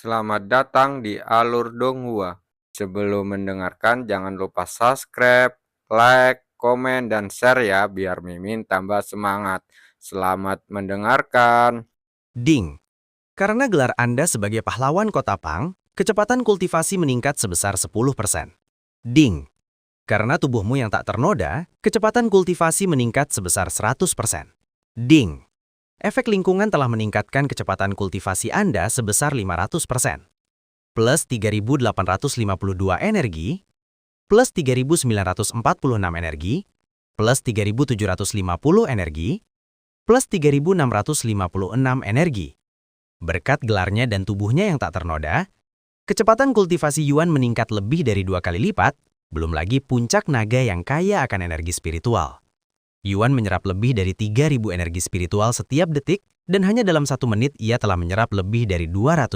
Selamat datang di Alur Donghua. Sebelum mendengarkan, jangan lupa subscribe, like, komen, dan share ya, biar Mimin tambah semangat. Selamat mendengarkan. Ding. Karena gelar Anda sebagai pahlawan Kota Pang, kecepatan kultivasi meningkat sebesar 10%. Ding. Karena tubuhmu yang tak ternoda, kecepatan kultivasi meningkat sebesar 100%. Ding. Efek lingkungan telah meningkatkan kecepatan kultivasi Anda sebesar 500%. Plus 3.852 energi, plus 3.946 energi, plus 3.750 energi, plus 3.656 energi. Berkat gelarnya dan tubuhnya yang tak ternoda, kecepatan kultivasi Yuan meningkat lebih dari 2 kali lipat, belum lagi puncak naga yang kaya akan energi spiritual. Yuan menyerap lebih dari 3.000 energi spiritual setiap detik, dan hanya dalam 1 menit ia telah menyerap lebih dari 200.000.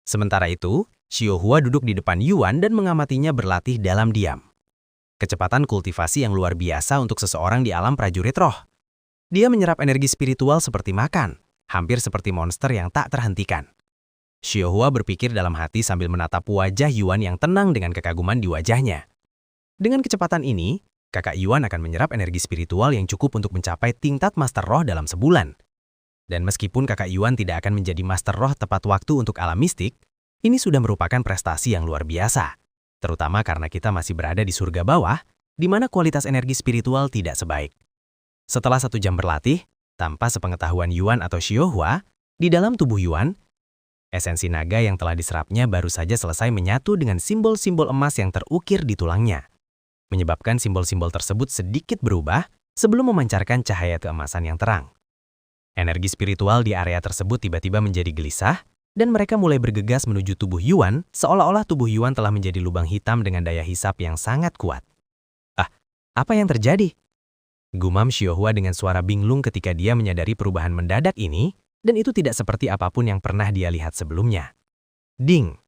Sementara itu, Xiaohua duduk di depan Yuan dan mengamatinya berlatih dalam diam. Kecepatan kultivasi yang luar biasa untuk seseorang di alam prajurit roh. Dia menyerap energi spiritual seperti makan, hampir seperti monster yang tak terhentikan. Xiaohua berpikir dalam hati sambil menatap wajah Yuan yang tenang dengan kekaguman di wajahnya. Dengan kecepatan ini, kakak Yuan akan menyerap energi spiritual yang cukup untuk mencapai tingkat Master Roh dalam sebulan. Dan meskipun kakak Yuan tidak akan menjadi Master Roh tepat waktu untuk alam mistik, ini sudah merupakan prestasi yang luar biasa. Terutama karena kita masih berada di surga bawah, di mana kualitas energi spiritual tidak sebaik. Setelah 1 jam berlatih, tanpa sepengetahuan Yuan atau Xiaohua, di dalam tubuh Yuan, esensi naga yang telah diserapnya baru saja selesai menyatu dengan simbol-simbol emas yang terukir di tulangnya, menyebabkan simbol-simbol tersebut sedikit berubah sebelum memancarkan cahaya keemasan yang terang. Energi spiritual di area tersebut tiba-tiba menjadi gelisah, dan mereka mulai bergegas menuju tubuh Yuan, seolah-olah tubuh Yuan telah menjadi lubang hitam dengan daya hisap yang sangat kuat. Ah, apa yang terjadi? Gumam Xiaohua dengan suara binglung ketika dia menyadari perubahan mendadak ini, dan itu tidak seperti apapun yang pernah dia lihat sebelumnya. Ding!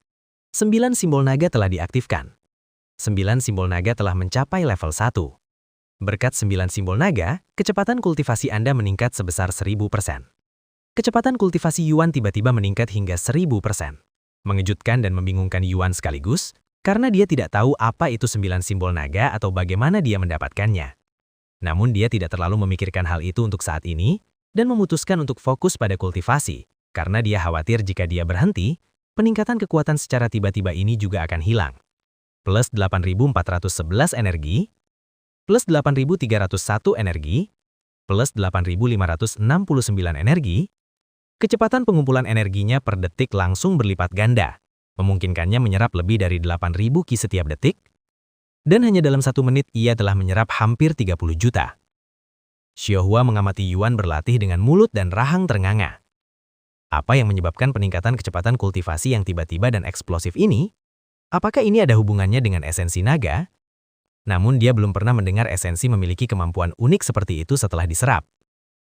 9 simbol naga telah diaktifkan. 9 simbol naga telah mencapai level 1. Berkat 9 simbol naga, kecepatan kultivasi Anda meningkat sebesar 1000%. Kecepatan kultivasi Yuan tiba-tiba meningkat hingga 1000%. Mengejutkan dan membingungkan Yuan sekaligus, karena dia tidak tahu apa itu 9 simbol naga atau bagaimana dia mendapatkannya. Namun dia tidak terlalu memikirkan hal itu untuk saat ini, dan memutuskan untuk fokus pada kultivasi, karena dia khawatir jika dia berhenti, peningkatan kekuatan secara tiba-tiba ini juga akan hilang. Plus 8.411 energi, plus 8.301 energi, plus 8.569 energi, kecepatan pengumpulan energinya per detik langsung berlipat ganda, memungkinkannya menyerap lebih dari 8.000 Ki setiap detik, dan hanya dalam 1 menit ia telah menyerap hampir 30 juta. Xiaohua mengamati Yuan berlatih dengan mulut dan rahang ternganga. Apa yang menyebabkan peningkatan kecepatan kultivasi yang tiba-tiba dan eksplosif ini? Apakah ini ada hubungannya dengan esensi naga? Namun dia belum pernah mendengar esensi memiliki kemampuan unik seperti itu setelah diserap.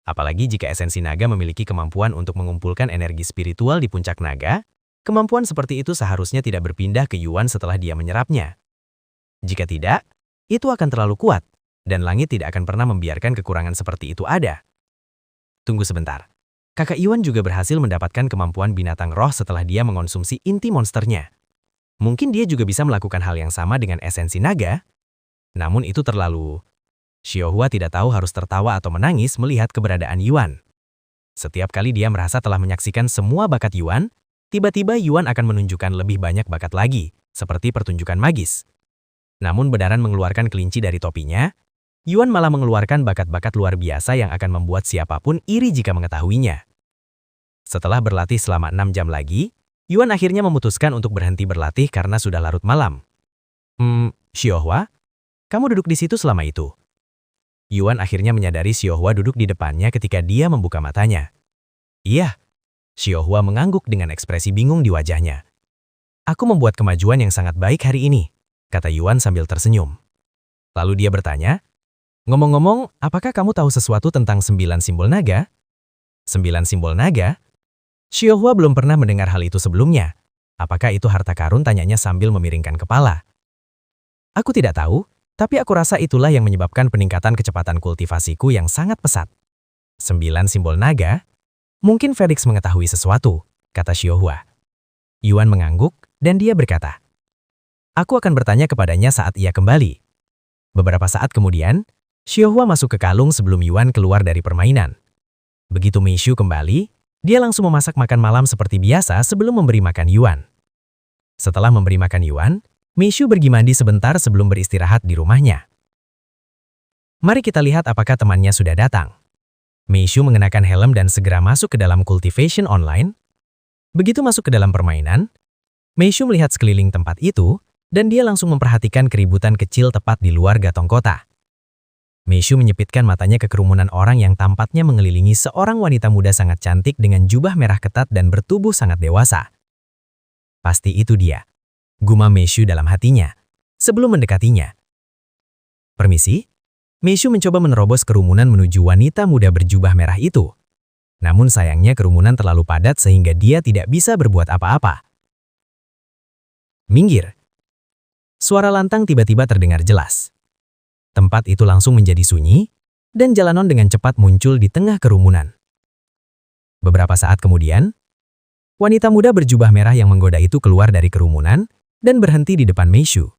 Apalagi jika esensi naga memiliki kemampuan untuk mengumpulkan energi spiritual di puncak naga, kemampuan seperti itu seharusnya tidak berpindah ke Yuan setelah dia menyerapnya. Jika tidak, itu akan terlalu kuat, dan langit tidak akan pernah membiarkan kekurangan seperti itu ada. Tunggu sebentar. Kakak Yuan juga berhasil mendapatkan kemampuan binatang roh setelah dia mengonsumsi inti monsternya. Mungkin dia juga bisa melakukan hal yang sama dengan esensi naga? Namun itu terlalu... Xiaohua tidak tahu harus tertawa atau menangis melihat keberadaan Yuan. Setiap kali dia merasa telah menyaksikan semua bakat Yuan, tiba-tiba Yuan akan menunjukkan lebih banyak bakat lagi, seperti pertunjukan magis. Namun benaran mengeluarkan kelinci dari topinya, Yuan malah mengeluarkan bakat-bakat luar biasa yang akan membuat siapapun iri jika mengetahuinya. Setelah berlatih selama 6 jam lagi, Yuan akhirnya memutuskan untuk berhenti berlatih karena sudah larut malam. Xiaohua, kamu duduk di situ selama itu. Yuan akhirnya menyadari Xiaohua duduk di depannya ketika dia membuka matanya. Iya, Xiaohua mengangguk dengan ekspresi bingung di wajahnya. Aku membuat kemajuan yang sangat baik hari ini, kata Yuan sambil tersenyum. Lalu dia bertanya, ngomong-ngomong, apakah kamu tahu sesuatu tentang 9 simbol naga? 9 simbol naga? Xiaohua belum pernah mendengar hal itu sebelumnya. Apakah itu harta karun? Tanyanya sambil memiringkan kepala. Aku tidak tahu, tapi aku rasa itulah yang menyebabkan peningkatan kecepatan kultivasiku yang sangat pesat. 9 simbol naga? Mungkin Felix mengetahui sesuatu, kata Xiaohua. Yuan mengangguk, dan dia berkata, "Aku akan bertanya kepadanya saat ia kembali." Beberapa saat kemudian, Xiaohua masuk ke kalung sebelum Yuan keluar dari permainan. Begitu Meishu kembali, dia langsung memasak makan malam seperti biasa sebelum memberi makan Yuan. Setelah memberi makan Yuan, Meishu pergi mandi sebentar sebelum beristirahat di rumahnya. Mari kita lihat apakah temannya sudah datang. Meishu mengenakan helm dan segera masuk ke dalam cultivation online. Begitu masuk ke dalam permainan, Meishu melihat sekeliling tempat itu, dan dia langsung memperhatikan keributan kecil tepat di luar gatong kota. Meishu menyepitkan matanya ke kerumunan orang yang tampaknya mengelilingi seorang wanita muda sangat cantik dengan jubah merah ketat dan bertubuh sangat dewasa. Pasti itu dia, gumam Meishu dalam hatinya, sebelum mendekatinya. Permisi? Meishu mencoba menerobos kerumunan menuju wanita muda berjubah merah itu. Namun sayangnya kerumunan terlalu padat sehingga dia tidak bisa berbuat apa-apa. Minggir. Suara lantang tiba-tiba terdengar jelas. Tempat itu langsung menjadi sunyi, dan Jalanon dengan cepat muncul di tengah kerumunan. Beberapa saat kemudian, wanita muda berjubah merah yang menggoda itu keluar dari kerumunan dan berhenti di depan Meishu.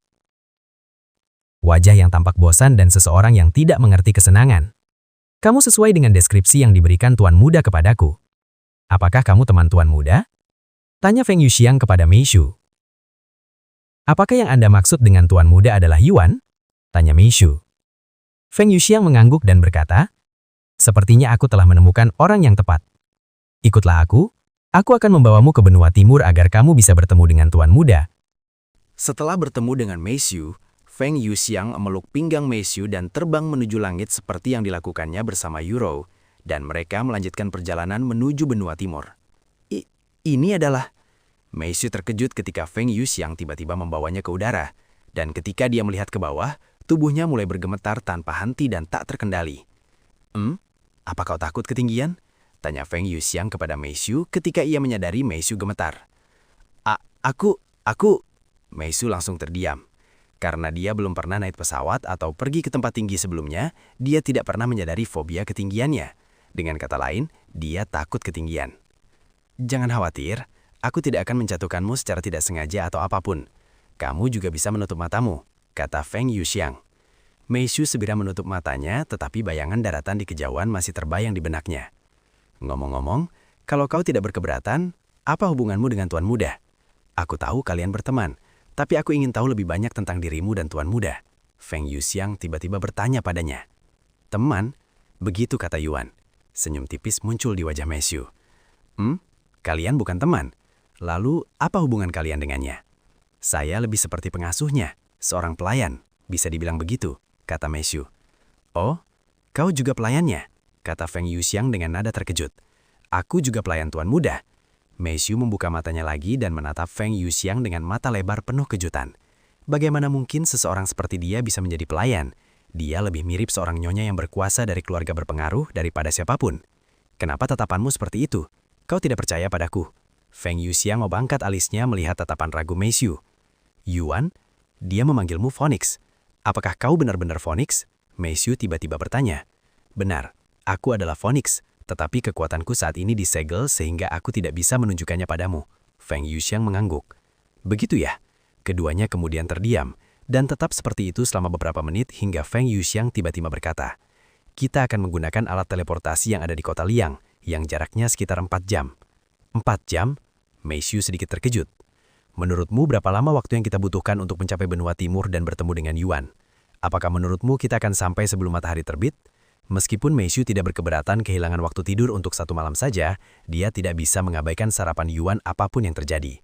Wajah yang tampak bosan dan seseorang yang tidak mengerti kesenangan. Kamu sesuai dengan deskripsi yang diberikan Tuan Muda kepadaku. Apakah kamu teman Tuan Muda? Tanya Feng Yuxiang kepada Meishu. Apakah yang Anda maksud dengan Tuan Muda adalah Yuan? Tanya Meishu. Feng Yuxiang mengangguk dan berkata, "Sepertinya aku telah menemukan orang yang tepat. Ikutlah aku akan membawamu ke benua timur agar kamu bisa bertemu dengan Tuan Muda." Setelah bertemu dengan Meishu, Feng Yuxiang memeluk pinggang Meishu dan terbang menuju langit seperti yang dilakukannya bersama Yuro, dan mereka melanjutkan perjalanan menuju benua timur. Ini adalah... Meishu terkejut ketika Feng Yuxiang tiba-tiba membawanya ke udara, dan ketika dia melihat ke bawah, tubuhnya mulai bergemetar tanpa henti dan tak terkendali. Apa kau takut ketinggian? Tanya Feng Yuxiang kepada Meishu ketika ia menyadari Meishu gemetar. Aku... Meishu langsung terdiam. Karena dia belum pernah naik pesawat atau pergi ke tempat tinggi sebelumnya, dia tidak pernah menyadari fobia ketinggiannya. Dengan kata lain, dia takut ketinggian. Jangan khawatir, aku tidak akan menjatuhkanmu secara tidak sengaja atau apapun. Kamu juga bisa menutup matamu, kata Feng Yuxiang. Meishu segera menutup matanya, tetapi bayangan daratan di kejauhan masih terbayang di benaknya. Ngomong-ngomong, kalau kau tidak berkeberatan, apa hubunganmu dengan Tuan Muda? Aku tahu kalian berteman, tapi aku ingin tahu lebih banyak tentang dirimu dan Tuan Muda. Feng Yuxiang tiba-tiba bertanya padanya. Teman? Begitu kata Yuan. Senyum tipis muncul di wajah Meishu. Kalian bukan teman. Lalu, apa hubungan kalian dengannya? Saya lebih seperti pengasuhnya, seorang pelayan, bisa dibilang begitu, kata Meishu. Oh, kau juga pelayannya, kata Feng Yuxiang dengan nada terkejut. Aku juga pelayan Tuan Muda. Meishu membuka matanya lagi dan menatap Feng Yuxiang dengan mata lebar penuh kejutan. Bagaimana mungkin seseorang seperti dia bisa menjadi pelayan? Dia lebih mirip seorang nyonya yang berkuasa dari keluarga berpengaruh daripada siapapun. Kenapa tatapanmu seperti itu? Kau tidak percaya padaku? Feng Yuxiang membangkat alisnya melihat tatapan ragu Meishu. Yuan, dia memanggilmu Phoenix. Apakah kau benar-benar Phoenix? Meishu tiba-tiba bertanya. Benar, aku adalah Phoenix, tetapi kekuatanku saat ini disegel sehingga aku tidak bisa menunjukkannya padamu. Feng Yuxiang mengangguk. Begitu ya? Keduanya kemudian terdiam, dan tetap seperti itu selama beberapa menit hingga Feng Yuxiang tiba-tiba berkata, kita akan menggunakan alat teleportasi yang ada di kota Liang, yang jaraknya sekitar 4 jam. 4 jam? Meishu sedikit terkejut. Menurutmu berapa lama waktu yang kita butuhkan untuk mencapai benua timur dan bertemu dengan Yuan? Apakah menurutmu kita akan sampai sebelum matahari terbit? Meskipun Meishu tidak berkeberatan kehilangan waktu tidur untuk 1 malam saja, dia tidak bisa mengabaikan sarapan Yuan apapun yang terjadi.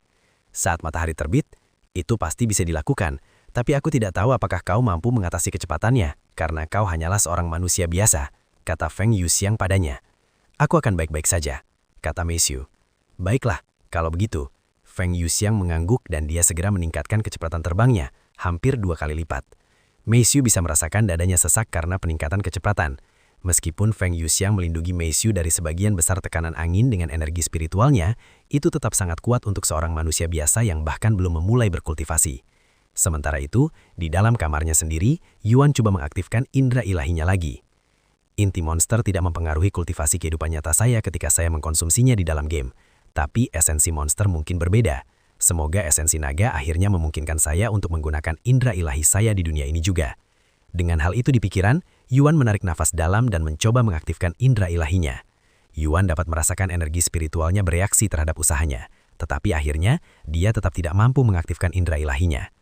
Saat matahari terbit, itu pasti bisa dilakukan, tapi aku tidak tahu apakah kau mampu mengatasi kecepatannya, karena kau hanyalah seorang manusia biasa, kata Feng Yuxiang padanya. Aku akan baik-baik saja, kata Meishu. Baiklah, kalau begitu. Feng Yuxiang mengangguk dan dia segera meningkatkan kecepatan terbangnya, hampir 2 kali lipat. Meishu bisa merasakan dadanya sesak karena peningkatan kecepatan. Meskipun Feng Yuxiang melindungi Meishu dari sebagian besar tekanan angin dengan energi spiritualnya, itu tetap sangat kuat untuk seorang manusia biasa yang bahkan belum memulai berkultivasi. Sementara itu, di dalam kamarnya sendiri, Yuan coba mengaktifkan indera ilahinya lagi. Inti monster tidak mempengaruhi kultivasi kehidupan nyata saya ketika saya mengkonsumsinya di dalam game. Tapi esensi monster mungkin berbeda. Semoga esensi naga akhirnya memungkinkan saya untuk menggunakan indera ilahi saya di dunia ini juga. Dengan hal itu di pikiran, Yuan menarik nafas dalam dan mencoba mengaktifkan indera ilahinya. Yuan dapat merasakan energi spiritualnya bereaksi terhadap usahanya, tetapi akhirnya dia tetap tidak mampu mengaktifkan indera ilahinya.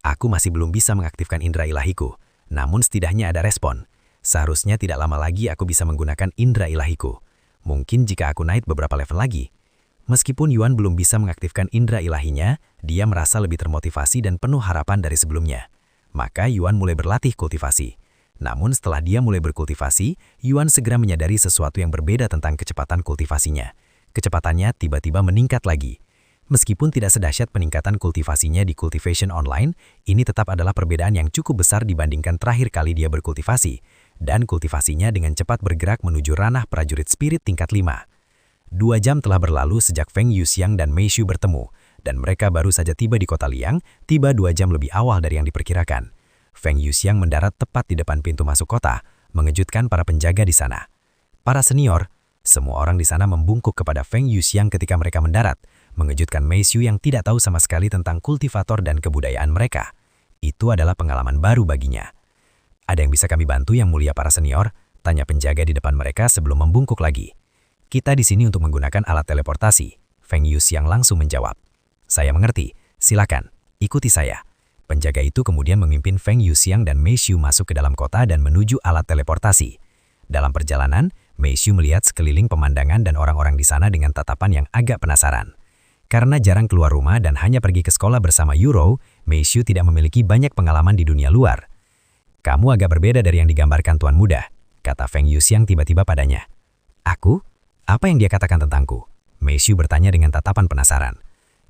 Aku masih belum bisa mengaktifkan indera ilahiku, namun setidaknya ada respon. Seharusnya tidak lama lagi aku bisa menggunakan indera ilahiku. Mungkin jika aku naik beberapa level lagi. Meskipun Yuan belum bisa mengaktifkan indera ilahinya, dia merasa lebih termotivasi dan penuh harapan dari sebelumnya. Maka Yuan mulai berlatih kultivasi. Namun setelah dia mulai berkultivasi, Yuan segera menyadari sesuatu yang berbeda tentang kecepatan kultivasinya. Kecepatannya tiba-tiba meningkat lagi. Meskipun tidak sedahsyat peningkatan kultivasinya di Cultivation Online, ini tetap adalah perbedaan yang cukup besar dibandingkan terakhir kali dia berkultivasi. Dan kultivasinya dengan cepat bergerak menuju ranah prajurit spirit tingkat 5. 2 jam telah berlalu sejak Feng Yuxiang dan Mei Xu bertemu, dan mereka baru saja tiba di kota Liang, tiba 2 jam lebih awal dari yang diperkirakan. Feng Yuxiang mendarat tepat di depan pintu masuk kota, mengejutkan para penjaga di sana. Para senior, semua orang di sana membungkuk kepada Feng Yuxiang ketika mereka mendarat, mengejutkan Mei Xu yang tidak tahu sama sekali tentang kultivator dan kebudayaan mereka. Itu adalah pengalaman baru baginya. Ada yang bisa kami bantu yang mulia para senior? Tanya penjaga di depan mereka sebelum membungkuk lagi. Kita di sini untuk menggunakan alat teleportasi. Feng Yuxiang langsung menjawab. Saya mengerti, silakan, ikuti saya. Penjaga itu kemudian memimpin Feng Yuxiang dan Mei Xu masuk ke dalam kota dan menuju alat teleportasi. Dalam perjalanan, Mei Xu melihat sekeliling pemandangan dan orang-orang di sana dengan tatapan yang agak penasaran. Karena jarang keluar rumah dan hanya pergi ke sekolah bersama Yuro, Mei Xu tidak memiliki banyak pengalaman di dunia luar. Kamu agak berbeda dari yang digambarkan Tuan Muda, kata Feng Yuxiang tiba-tiba padanya. Aku? Apa yang dia katakan tentangku? Mei Xu bertanya dengan tatapan penasaran.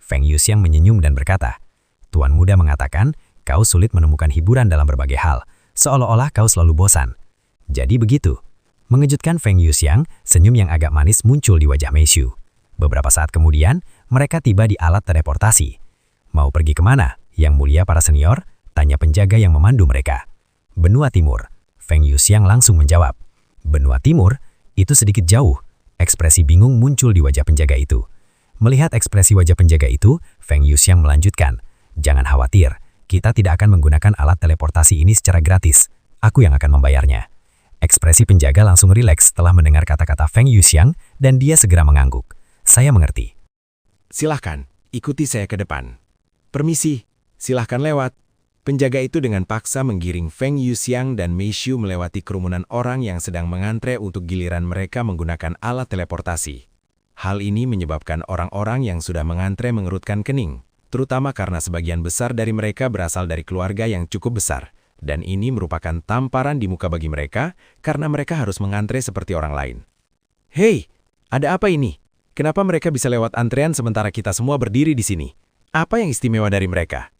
Feng Yuxiang menyenyum dan berkata, Tuan Muda mengatakan, kau sulit menemukan hiburan dalam berbagai hal, seolah-olah kau selalu bosan. Jadi begitu. Mengejutkan Feng Yuxiang, senyum yang agak manis muncul di wajah Mei Xu. Beberapa saat kemudian, mereka tiba di alat teleportasi. Mau pergi kemana? Yang mulia para senior? Tanya penjaga yang memandu mereka. Benua Timur. Feng Yuxiang langsung menjawab. Benua Timur? Itu sedikit jauh. Ekspresi bingung muncul di wajah penjaga itu. Melihat ekspresi wajah penjaga itu, Feng Yuxiang melanjutkan, jangan khawatir, kita tidak akan menggunakan alat teleportasi ini secara gratis. Aku yang akan membayarnya. Ekspresi penjaga langsung rileks setelah mendengar kata-kata Feng Yuxiang dan dia segera mengangguk. Saya mengerti. Silahkan, ikuti saya ke depan. Permisi, silahkan lewat. Penjaga itu dengan paksa menggiring Feng Yuxiang dan Mei Xu melewati kerumunan orang yang sedang mengantre untuk giliran mereka menggunakan alat teleportasi. Hal ini menyebabkan orang-orang yang sudah mengantre mengerutkan kening, terutama karena sebagian besar dari mereka berasal dari keluarga yang cukup besar, dan ini merupakan tamparan di muka bagi mereka karena mereka harus mengantre seperti orang lain. Hei, ada apa ini? Kenapa mereka bisa lewat antrean sementara kita semua berdiri di sini? Apa yang istimewa dari mereka?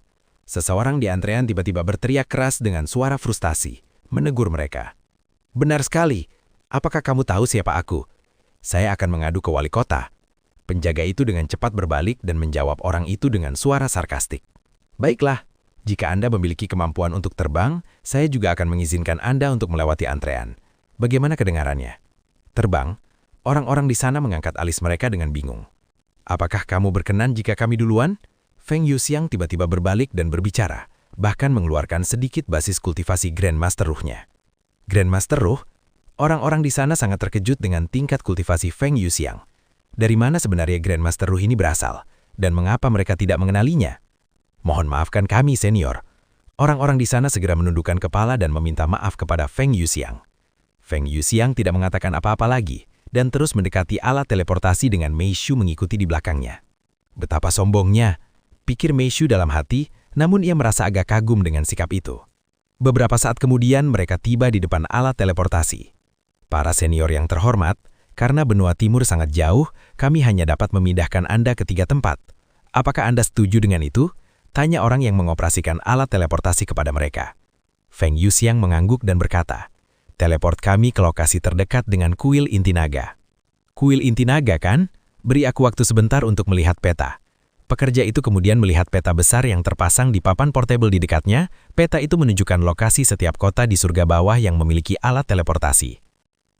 Seseorang di antrean tiba-tiba berteriak keras dengan suara frustasi, menegur mereka. Benar sekali. Apakah kamu tahu siapa aku? Saya akan mengadu ke wali kota. Penjaga itu dengan cepat berbalik dan menjawab orang itu dengan suara sarkastik. Baiklah, jika Anda memiliki kemampuan untuk terbang, saya juga akan mengizinkan Anda untuk melewati antrean. Bagaimana kedengarannya? Terbang? Orang-orang di sana mengangkat alis mereka dengan bingung. Apakah kamu berkenan jika kami duluan? Feng Yuxiang tiba-tiba berbalik dan berbicara, bahkan mengeluarkan sedikit basis kultivasi Grandmaster Ruhnya. Grandmaster Ruh? Orang-orang di sana sangat terkejut dengan tingkat kultivasi Feng Yuxiang. Dari mana sebenarnya Grandmaster Ruh ini berasal? Dan mengapa mereka tidak mengenalinya? Mohon maafkan kami, senior. Orang-orang di sana segera menundukkan kepala dan meminta maaf kepada Feng Yuxiang. Feng Yuxiang tidak mengatakan apa-apa lagi, dan terus mendekati alat teleportasi dengan Mei Xu mengikuti di belakangnya. Betapa sombongnya! Pikir Mei Xu dalam hati, namun ia merasa agak kagum dengan sikap itu. Beberapa saat kemudian mereka tiba di depan alat teleportasi. Para senior yang terhormat, karena benua timur sangat jauh, kami hanya dapat memindahkan Anda ke 3 tempat. Apakah Anda setuju dengan itu? Tanya orang yang mengoperasikan alat teleportasi kepada mereka. Feng Yuxiang mengangguk dan berkata, teleport kami ke lokasi terdekat dengan kuil inti naga. Kuil inti naga kan? Beri aku waktu sebentar untuk melihat peta. Pekerja itu kemudian melihat peta besar yang terpasang di papan portable di dekatnya. Peta itu menunjukkan lokasi setiap kota di surga bawah yang memiliki alat teleportasi.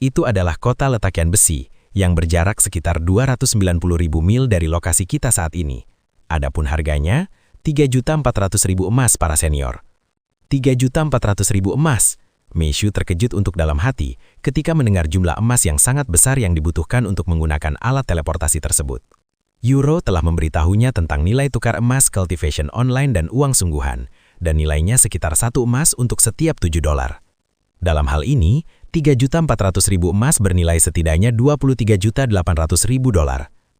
Itu adalah kota Letakian Besi, yang berjarak sekitar 290.000 mil dari lokasi kita saat ini. Adapun harganya, 3.400.000 emas para senior. 3.400.000 emas. Meishu terkejut untuk dalam hati ketika mendengar jumlah emas yang sangat besar yang dibutuhkan untuk menggunakan alat teleportasi tersebut. Euro telah memberitahunya tentang nilai tukar emas cultivation online dan uang sungguhan, dan nilainya sekitar 1 emas untuk setiap $7. Dalam hal ini, 3.400.000 emas bernilai setidaknya $23.800.000.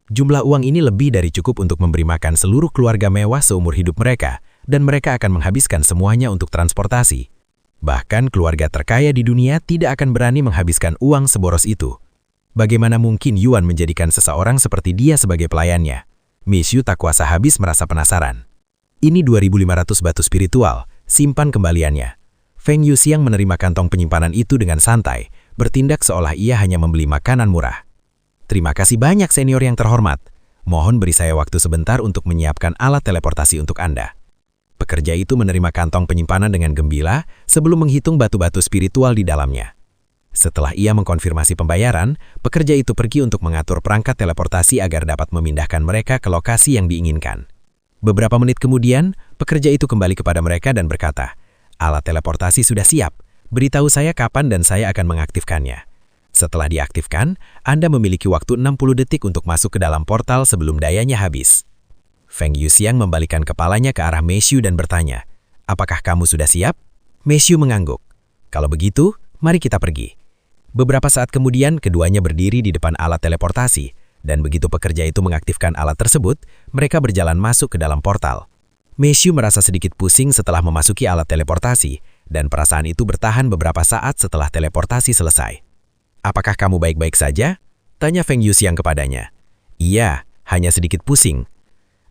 Jumlah uang ini lebih dari cukup untuk memberi makan seluruh keluarga mewah seumur hidup mereka, dan mereka akan menghabiskan semuanya untuk transportasi. Bahkan keluarga terkaya di dunia tidak akan berani menghabiskan uang seboros itu. Bagaimana mungkin Yuan menjadikan seseorang seperti dia sebagai pelayannya? Meishu tak kuasa habis merasa penasaran. Ini 2.500 batu spiritual, simpan kembaliannya. Feng Yuxiang menerima kantong penyimpanan itu dengan santai, bertindak seolah ia hanya membeli makanan murah. Terima kasih banyak senior yang terhormat. Mohon beri saya waktu sebentar untuk menyiapkan alat teleportasi untuk Anda. Pekerja itu menerima kantong penyimpanan dengan gembira sebelum menghitung batu-batu spiritual di dalamnya. Setelah ia mengkonfirmasi pembayaran, pekerja itu pergi untuk mengatur perangkat teleportasi agar dapat memindahkan mereka ke lokasi yang diinginkan. Beberapa menit kemudian, pekerja itu kembali kepada mereka dan berkata, "Alat teleportasi sudah siap. Beritahu saya kapan dan saya akan mengaktifkannya." Setelah diaktifkan, Anda memiliki waktu 60 detik untuk masuk ke dalam portal sebelum dayanya habis. Feng Yuxiang membalikkan kepalanya ke arah Meishu dan bertanya, "Apakah kamu sudah siap?" Meishu mengangguk. "Kalau begitu, mari kita pergi." Beberapa saat kemudian, keduanya berdiri di depan alat teleportasi, dan begitu pekerja itu mengaktifkan alat tersebut, mereka berjalan masuk ke dalam portal. Meishu merasa sedikit pusing setelah memasuki alat teleportasi, dan perasaan itu bertahan beberapa saat setelah teleportasi selesai. "Apakah kamu baik-baik saja?" tanya Feng Yuxiang kepadanya. "Iya, hanya sedikit pusing."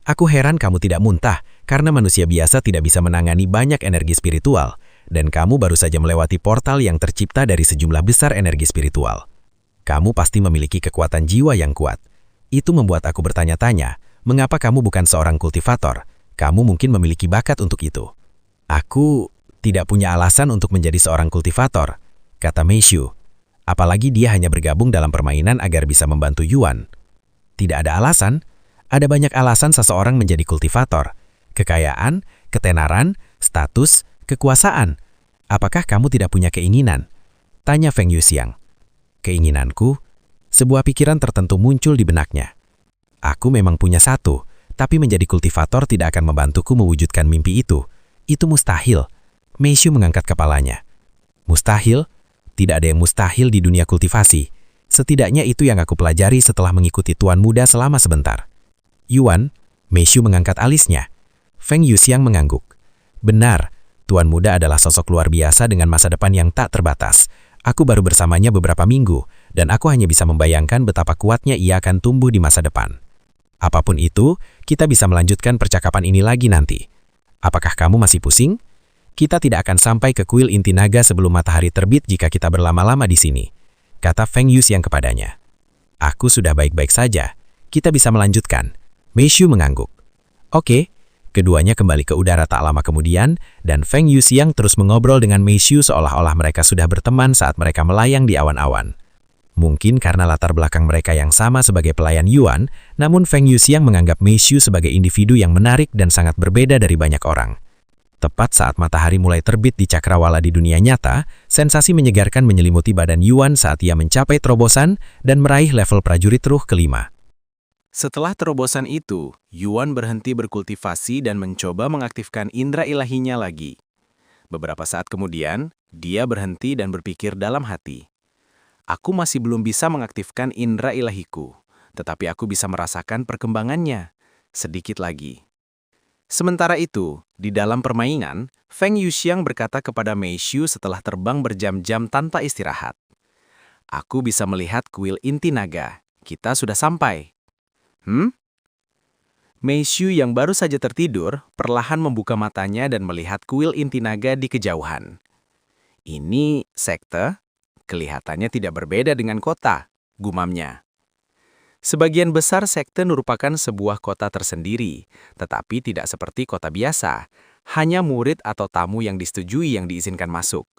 "Aku heran kamu tidak muntah, karena manusia biasa tidak bisa menangani banyak energi spiritual, dan kamu baru saja melewati portal yang tercipta dari sejumlah besar energi spiritual. Kamu pasti memiliki kekuatan jiwa yang kuat. Itu membuat aku bertanya-tanya, mengapa kamu bukan seorang kultivator? Kamu mungkin memiliki bakat untuk itu." "Aku tidak punya alasan untuk menjadi seorang kultivator," kata Meishu. "Apalagi dia hanya bergabung dalam permainan agar bisa membantu Yuan." "Tidak ada alasan. Ada banyak alasan seseorang menjadi kultivator. Kekayaan, ketenaran, status, kekuasaan. Apakah kamu tidak punya keinginan?" tanya Feng Yuxiang. "Keinginanku?" Sebuah pikiran tertentu muncul di benaknya. "Aku memang punya satu, tapi menjadi kultivator tidak akan membantuku mewujudkan mimpi itu. Itu mustahil." Meishu mengangkat kepalanya. "Mustahil? Tidak ada yang mustahil di dunia kultivasi. Setidaknya itu yang aku pelajari setelah mengikuti Tuan Muda selama sebentar." "Yuan?" Meishu mengangkat alisnya. Feng Yuxiang mengangguk. "Benar. Tuan Muda adalah sosok luar biasa dengan masa depan yang tak terbatas. Aku baru bersamanya beberapa minggu, dan aku hanya bisa membayangkan betapa kuatnya ia akan tumbuh di masa depan. Apapun itu, kita bisa melanjutkan percakapan ini lagi nanti. Apakah kamu masih pusing? Kita tidak akan sampai ke kuil inti naga sebelum matahari terbit jika kita berlama-lama di sini," kata Feng Yuxiang kepadanya. "Aku sudah baik-baik saja. Kita bisa melanjutkan." Meishu mengangguk. "Oke." Keduanya kembali ke udara tak lama kemudian, dan Feng Yuxiang terus mengobrol dengan Meishu seolah-olah mereka sudah berteman saat mereka melayang di awan-awan. Mungkin karena latar belakang mereka yang sama sebagai pelayan Yuan, namun Feng Yuxiang menganggap Meishu sebagai individu yang menarik dan sangat berbeda dari banyak orang. Tepat saat matahari mulai terbit di cakrawala di dunia nyata, sensasi menyegarkan menyelimuti badan Yuan saat ia mencapai terobosan dan meraih level prajurit ruh kelima. Setelah terobosan itu, Yuan berhenti berkultivasi dan mencoba mengaktifkan indera ilahinya lagi. Beberapa saat kemudian, dia berhenti dan berpikir dalam hati. "Aku masih belum bisa mengaktifkan indera ilahiku, tetapi aku bisa merasakan perkembangannya. Sedikit lagi." Sementara itu, di dalam permainan, Feng Yuxiang berkata kepada Meishu setelah terbang berjam-jam tanpa istirahat, "Aku bisa melihat kuil inti naga. Kita sudah sampai." Meishu yang baru saja tertidur, perlahan membuka matanya dan melihat kuil inti naga di kejauhan. "Ini sekte? Kelihatannya tidak berbeda dengan kota," gumamnya. Sebagian besar sekte merupakan sebuah kota tersendiri, tetapi tidak seperti kota biasa. Hanya murid atau tamu yang disetujui yang diizinkan masuk.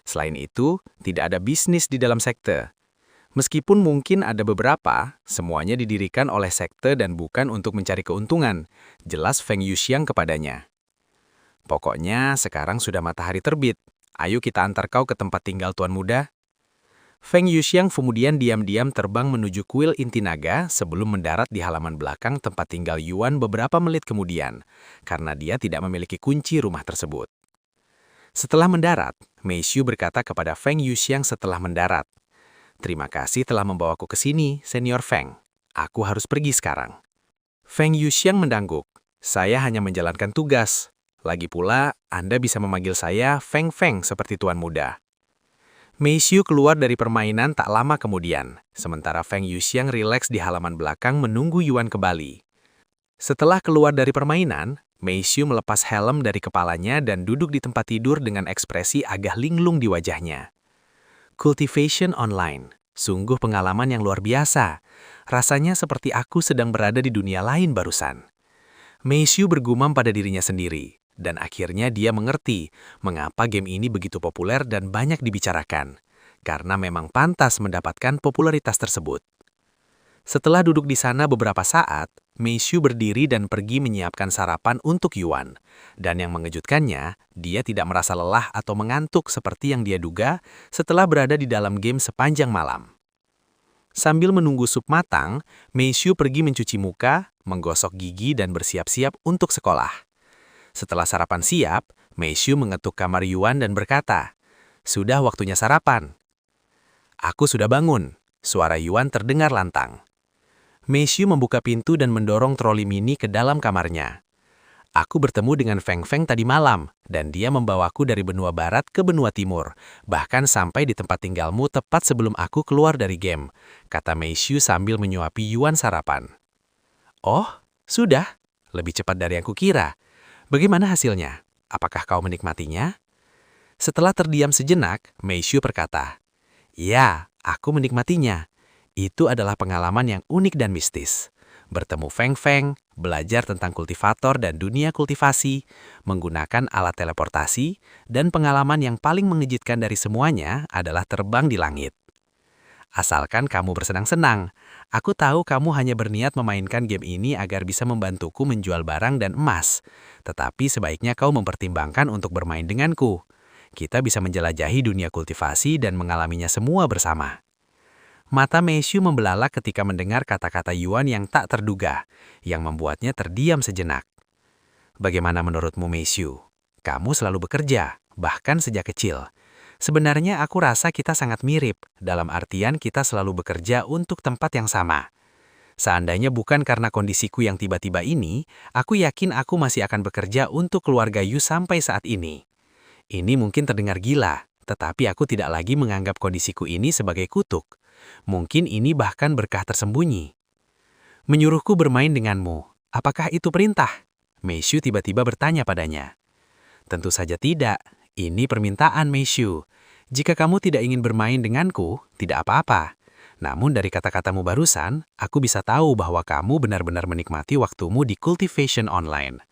Selain itu, tidak ada bisnis di dalam sekte. Meskipun mungkin ada beberapa, semuanya didirikan oleh sekte dan bukan untuk mencari keuntungan. Jelas Feng Yuxiang kepadanya. Pokoknya sekarang sudah matahari terbit. Ayo kita antar kau ke tempat tinggal Tuan Muda. Feng Yuxiang kemudian diam-diam terbang menuju kuil inti naga sebelum mendarat di halaman belakang tempat tinggal Yuan beberapa menit kemudian, karena dia tidak memiliki kunci rumah tersebut. Setelah mendarat, Mei Xiu berkata kepada Feng Yuxiang setelah mendarat, "Terima kasih telah membawaku ke sini, Senior Feng. Aku harus pergi sekarang." Feng Yuxiang mendangguk, "Saya hanya menjalankan tugas. Lagi pula, Anda bisa memanggil saya Feng Feng seperti Tuan Muda." Mei Xiu keluar dari permainan tak lama kemudian, sementara Feng Yuxiang rileks di halaman belakang menunggu Yuan kembali. Setelah keluar dari permainan, Mei Xiu melepas helm dari kepalanya dan duduk di tempat tidur dengan ekspresi agak linglung di wajahnya. Cultivation Online, sungguh pengalaman yang luar biasa. Rasanya seperti aku sedang berada di dunia lain barusan. Mei Xiu bergumam pada dirinya sendiri. Dan akhirnya dia mengerti mengapa game ini begitu populer dan banyak dibicarakan, karena memang pantas mendapatkan popularitas tersebut. Setelah duduk di sana beberapa saat, Mei Xiu berdiri dan pergi menyiapkan sarapan untuk Yuan. Dan yang mengejutkannya, dia tidak merasa lelah atau mengantuk seperti yang dia duga setelah berada di dalam game sepanjang malam. Sambil menunggu sup matang, Mei Xiu pergi mencuci muka, menggosok gigi dan bersiap-siap untuk sekolah. Setelah sarapan siap, Mei Xiu mengetuk kamar Yuan dan berkata, "Sudah waktunya sarapan." "Aku sudah bangun," suara Yuan terdengar lantang. Mei Xiu membuka pintu dan mendorong troli mini ke dalam kamarnya. "Aku bertemu dengan Feng Feng tadi malam, dan dia membawaku dari benua barat ke benua timur, bahkan sampai di tempat tinggalmu tepat sebelum aku keluar dari game," kata Mei Xiu sambil menyuapi Yuan sarapan. "Oh, sudah. Lebih cepat dari yang kukira. Bagaimana hasilnya? Apakah kau menikmatinya?" Setelah terdiam sejenak, Mei Xiu berkata, "Ya, aku menikmatinya. Itu adalah pengalaman yang unik dan mistis. Bertemu Feng Feng, belajar tentang kultivator dan dunia kultivasi, menggunakan alat teleportasi, dan pengalaman yang paling mengejutkan dari semuanya adalah terbang di langit. Asalkan kamu bersenang-senang, aku tahu kamu hanya berniat memainkan game ini agar bisa membantuku menjual barang dan emas. Tetapi sebaiknya kau mempertimbangkan untuk bermain denganku. Kita bisa menjelajahi dunia kultivasi dan mengalaminya semua bersama." Mata Mei Xiu membelalak ketika mendengar kata-kata Yuan yang tak terduga, yang membuatnya terdiam sejenak. "Bagaimana menurutmu, Mei Xiu? Kamu selalu bekerja, bahkan sejak kecil. Sebenarnya aku rasa kita sangat mirip, dalam artian kita selalu bekerja untuk tempat yang sama. Seandainya bukan karena kondisiku yang tiba-tiba ini, aku yakin aku masih akan bekerja untuk keluarga Yu sampai saat ini. Ini mungkin terdengar gila, tetapi aku tidak lagi menganggap kondisiku ini sebagai kutuk. Mungkin ini bahkan berkah tersembunyi." "Menyuruhku bermain denganmu, apakah itu perintah?" Mei Xiu tiba-tiba bertanya padanya. "Tentu saja tidak. Ini permintaan, Mei Xiu. Jika kamu tidak ingin bermain denganku, tidak apa-apa. Namun dari kata-katamu barusan, aku bisa tahu bahwa kamu benar-benar menikmati waktumu di Cultivation Online.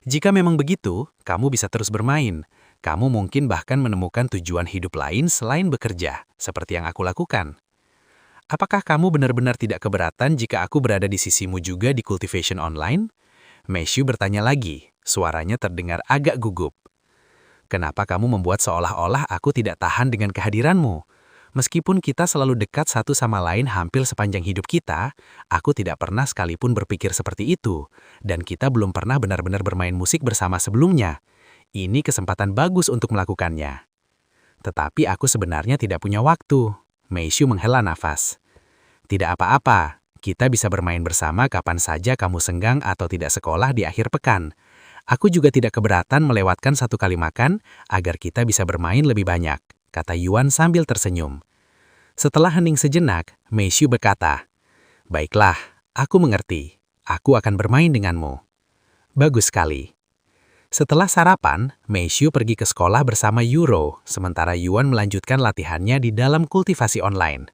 Jika memang begitu, kamu bisa terus bermain. Kamu mungkin bahkan menemukan tujuan hidup lain selain bekerja, seperti yang aku lakukan. Apakah kamu benar-benar tidak keberatan jika aku berada di sisimu juga di Cultivation Online?" Mei Xiu bertanya lagi, suaranya terdengar agak gugup. "Kenapa kamu membuat seolah-olah aku tidak tahan dengan kehadiranmu? Meskipun kita selalu dekat satu sama lain hampir sepanjang hidup kita, aku tidak pernah sekalipun berpikir seperti itu, dan kita belum pernah benar-benar bermain musik bersama sebelumnya. Ini kesempatan bagus untuk melakukannya. Tetapi aku sebenarnya tidak punya waktu." Mei Xiu menghela nafas. "Tidak apa-apa, kita bisa bermain bersama kapan saja kamu senggang atau tidak sekolah di akhir pekan. Aku juga tidak keberatan melewatkan satu kali makan agar kita bisa bermain lebih banyak," kata Yuan sambil tersenyum. Setelah hening sejenak, Mei Xiu berkata, "Baiklah, aku mengerti. Aku akan bermain denganmu." "Bagus sekali." Setelah sarapan, Mei Xiu pergi ke sekolah bersama Yuro, sementara Yuan melanjutkan latihannya di dalam kultivasi online.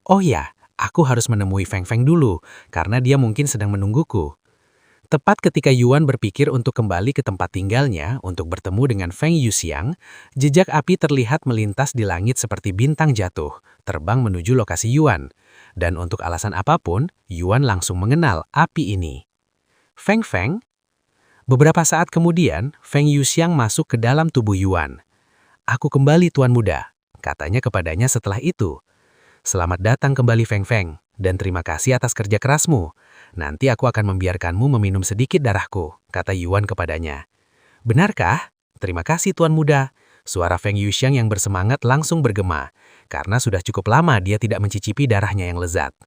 "Oh ya, aku harus menemui Feng Feng dulu, karena dia mungkin sedang menungguku." Tepat ketika Yuan berpikir untuk kembali ke tempat tinggalnya untuk bertemu dengan Feng Yuxiang, jejak api terlihat melintas di langit seperti bintang jatuh, terbang menuju lokasi Yuan. Dan untuk alasan apapun, Yuan langsung mengenal api ini. Feng Feng? Beberapa saat kemudian, Feng Yuxiang masuk ke dalam tubuh Yuan. "Aku kembali, Tuan Muda," katanya kepadanya setelah itu. "Selamat datang kembali, Feng Feng, dan terima kasih atas kerja kerasmu. Nanti aku akan membiarkanmu meminum sedikit darahku," kata Yuan kepadanya. "Benarkah? Terima kasih, Tuan Muda." Suara Feng Yuxiang yang bersemangat langsung bergema, karena sudah cukup lama dia tidak mencicipi darahnya yang lezat.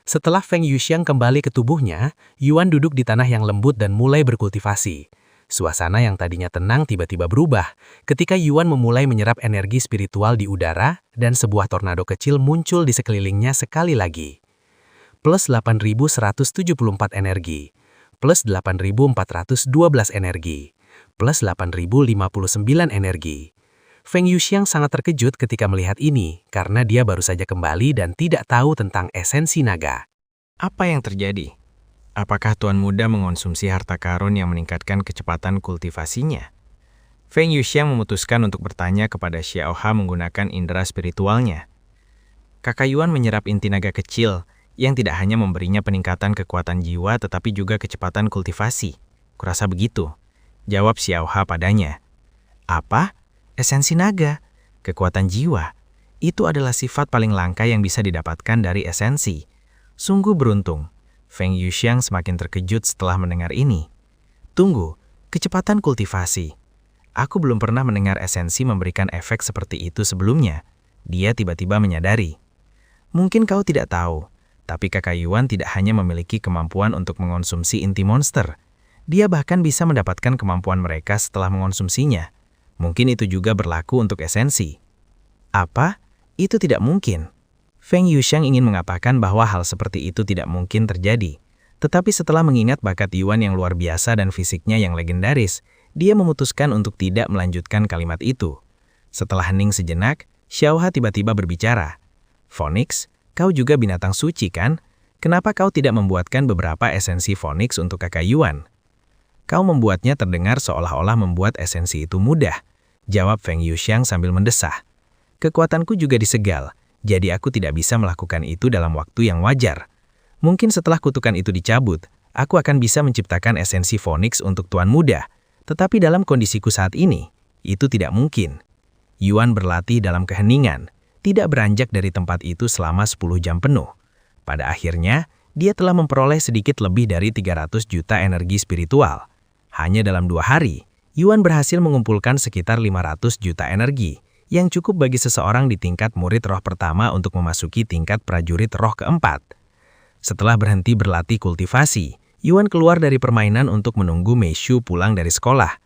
Setelah Feng Yuxiang kembali ke tubuhnya, Yuan duduk di tanah yang lembut dan mulai berkultivasi. Suasana yang tadinya tenang tiba-tiba berubah ketika Yuan memulai menyerap energi spiritual di udara dan sebuah tornado kecil muncul di sekelilingnya sekali lagi. Plus 8.174 energi, plus 8.412 energi, plus 8.059 energi. Feng Yuxiang sangat terkejut ketika melihat ini karena dia baru saja kembali dan tidak tahu tentang esensi naga. Apa yang terjadi? Apakah Tuan Muda mengonsumsi harta karun yang meningkatkan kecepatan kultivasinya? Feng Yuxiang memutuskan untuk bertanya kepada Xiao Ha menggunakan indera spiritualnya. Kakak Yuan menyerap inti naga kecil yang tidak hanya memberinya peningkatan kekuatan jiwa tetapi juga kecepatan kultivasi. Kurasa begitu, jawab Xiao Ha padanya. Apa? Esensi naga, kekuatan jiwa. Itu adalah sifat paling langka yang bisa didapatkan dari esensi. Sungguh beruntung. Feng Yuxiang semakin terkejut setelah mendengar ini. Tunggu, kecepatan kultivasi. Aku belum pernah mendengar esensi memberikan efek seperti itu sebelumnya. Dia tiba-tiba menyadari. Mungkin kau tidak tahu, tapi kakak Yuan tidak hanya memiliki kemampuan untuk mengonsumsi inti monster. Dia bahkan bisa mendapatkan kemampuan mereka setelah mengonsumsinya. Mungkin itu juga berlaku untuk esensi. Apa? Itu tidak mungkin. Feng Yuxiang ingin mengatakan bahwa hal seperti itu tidak mungkin terjadi. Tetapi setelah mengingat bakat Yuan yang luar biasa dan fisiknya yang legendaris, dia memutuskan untuk tidak melanjutkan kalimat itu. Setelah hening sejenak, Xiao Ha tiba-tiba berbicara. "Phoenix, kau juga binatang suci kan? Kenapa kau tidak membuatkan beberapa esensi Phoenix untuk kakak Yuan?" "Kau membuatnya terdengar seolah-olah membuat esensi itu mudah," jawab Feng Yuxiang sambil mendesah. "Kekuatanku juga disegal, jadi aku tidak bisa melakukan itu dalam waktu yang wajar. Mungkin setelah kutukan itu dicabut, aku akan bisa menciptakan esensi Phoenix untuk Tuan Muda. Tetapi dalam kondisiku saat ini, itu tidak mungkin." Yuan berlatih dalam keheningan, tidak beranjak dari tempat itu selama 10 jam penuh. Pada akhirnya, dia telah memperoleh sedikit lebih dari 300 juta energi spiritual. Hanya dalam 2 hari, Yuan berhasil mengumpulkan sekitar 500 juta energi, yang cukup bagi seseorang di tingkat murid roh pertama untuk memasuki tingkat prajurit roh keempat. Setelah berhenti berlatih kultivasi, Yuan keluar dari permainan untuk menunggu Mei Shu pulang dari sekolah.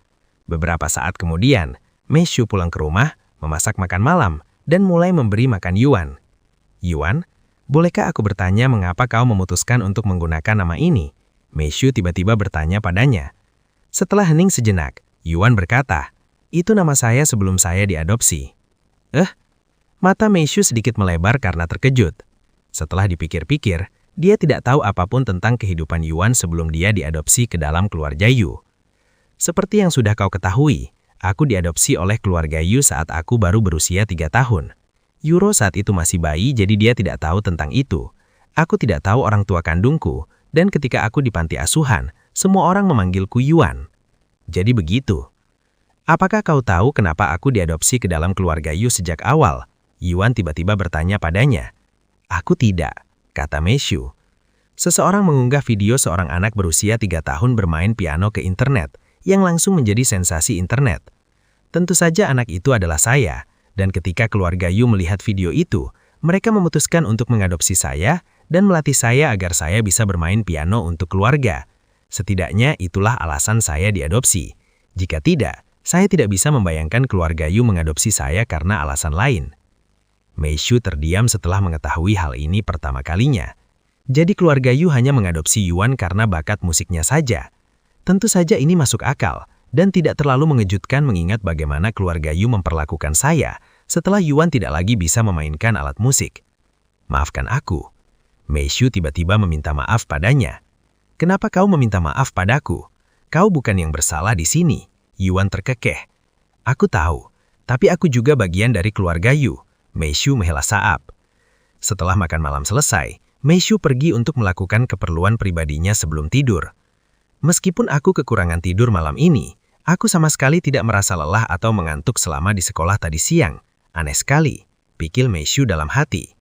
Beberapa saat kemudian, Mei Shu pulang ke rumah, memasak makan malam, dan mulai memberi makan Yuan. "Yuan, bolehkah aku bertanya mengapa kau memutuskan untuk menggunakan nama ini?" Mei Shu tiba-tiba bertanya padanya. Setelah hening sejenak, Yuan berkata, "Itu nama saya sebelum saya diadopsi." Mata Mei Shu sedikit melebar karena terkejut. Setelah dipikir-pikir, dia tidak tahu apapun tentang kehidupan Yuan sebelum dia diadopsi ke dalam keluarga Yu. "Seperti yang sudah kau ketahui, aku diadopsi oleh keluarga Yu saat aku baru berusia 3 tahun. Yuro saat itu masih bayi jadi dia tidak tahu tentang itu. Aku tidak tahu orang tua kandungku, dan ketika aku di panti asuhan, semua orang memanggilku Yuan. Jadi begitu." "Apakah kau tahu kenapa aku diadopsi ke dalam keluarga Yu sejak awal?" Yuan tiba-tiba bertanya padanya. "Aku tidak," kata Mei Shu. Seseorang mengunggah video seorang anak berusia 3 tahun bermain piano ke internet, yang langsung menjadi sensasi internet. Tentu saja anak itu adalah saya, dan ketika keluarga Yu melihat video itu, mereka memutuskan untuk mengadopsi saya dan melatih saya agar saya bisa bermain piano untuk keluarga. Setidaknya itulah alasan saya diadopsi. Jika tidak, saya tidak bisa membayangkan keluarga Yu mengadopsi saya karena alasan lain." Mei Shu terdiam setelah mengetahui hal ini pertama kalinya. Jadi keluarga Yu hanya mengadopsi Yuan karena bakat musiknya saja. Tentu saja ini masuk akal, dan tidak terlalu mengejutkan mengingat bagaimana keluarga Yu memperlakukan saya setelah Yuan tidak lagi bisa memainkan alat musik. "Maafkan aku." Mei Shu tiba-tiba meminta maaf padanya. Kenapa kau meminta maaf padaku? Kau bukan yang bersalah di sini. Yuan terkekeh. Aku tahu, tapi aku juga bagian dari keluarga Yu. Meishu menghela saap. Setelah makan malam selesai, Meishu pergi untuk melakukan keperluan pribadinya sebelum tidur. Meskipun aku kekurangan tidur malam ini, aku sama sekali tidak merasa lelah atau mengantuk selama di sekolah tadi siang. Aneh sekali, pikir Meishu dalam hati.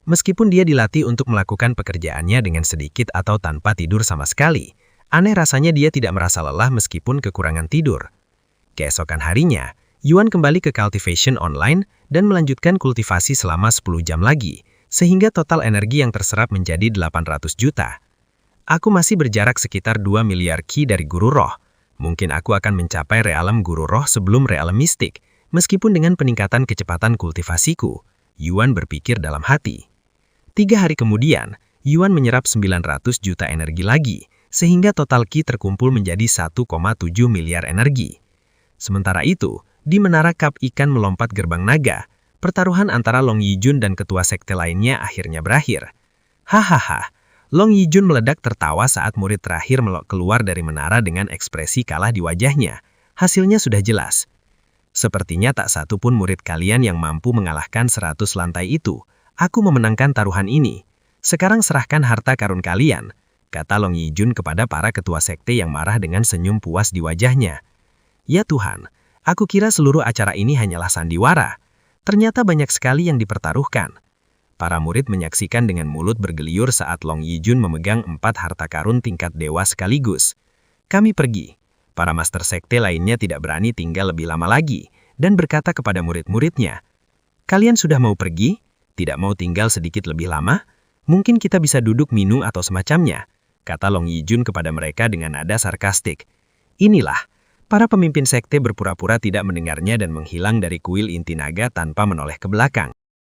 Meskipun dia dilatih untuk melakukan pekerjaannya dengan sedikit atau tanpa tidur sama sekali, aneh rasanya dia tidak merasa lelah meskipun kekurangan tidur. Keesokan harinya, Yuan kembali ke cultivation online dan melanjutkan kultivasi selama 10 jam lagi, sehingga total energi yang terserap menjadi 800 juta. Aku masih berjarak sekitar 2 miliar ki dari guru roh. Mungkin aku akan mencapai realem guru roh sebelum realem mistik, meskipun dengan peningkatan kecepatan kultivasiku. Yuan berpikir dalam hati. 3 hari kemudian, Yuan menyerap 900 juta energi lagi, sehingga total ki terkumpul menjadi 1,7 miliar energi. Sementara itu, di menara kap ikan melompat gerbang naga, pertaruhan antara Long Yijun dan ketua sekte lainnya akhirnya berakhir. Hahaha, Long Yijun meledak tertawa saat murid terakhir keluar dari menara dengan ekspresi kalah di wajahnya. Hasilnya sudah jelas. Sepertinya tak satu pun murid kalian yang mampu mengalahkan 100 lantai itu. Aku memenangkan taruhan ini. Sekarang serahkan harta karun kalian, kata Long Yijun kepada para ketua sekte yang marah dengan senyum puas di wajahnya. Ya Tuhan, aku kira seluruh acara ini hanyalah sandiwara. Ternyata banyak sekali yang dipertaruhkan. Para murid menyaksikan dengan mulut bergeliur saat Long Yijun memegang 4 harta karun tingkat dewa sekaligus. Kami pergi. Para master sekte lainnya tidak berani tinggal lebih lama lagi, dan berkata kepada murid-muridnya, "Kalian sudah mau pergi? Tidak mau tinggal sedikit lebih lama? Mungkin kita bisa duduk minum atau semacamnya," kata Long Yijun kepada mereka dengan nada sarkastik. Inilah, para pemimpin sekte berpura-pura tidak mendengarnya dan menghilang dari kuil inti naga tanpa menoleh ke belakang.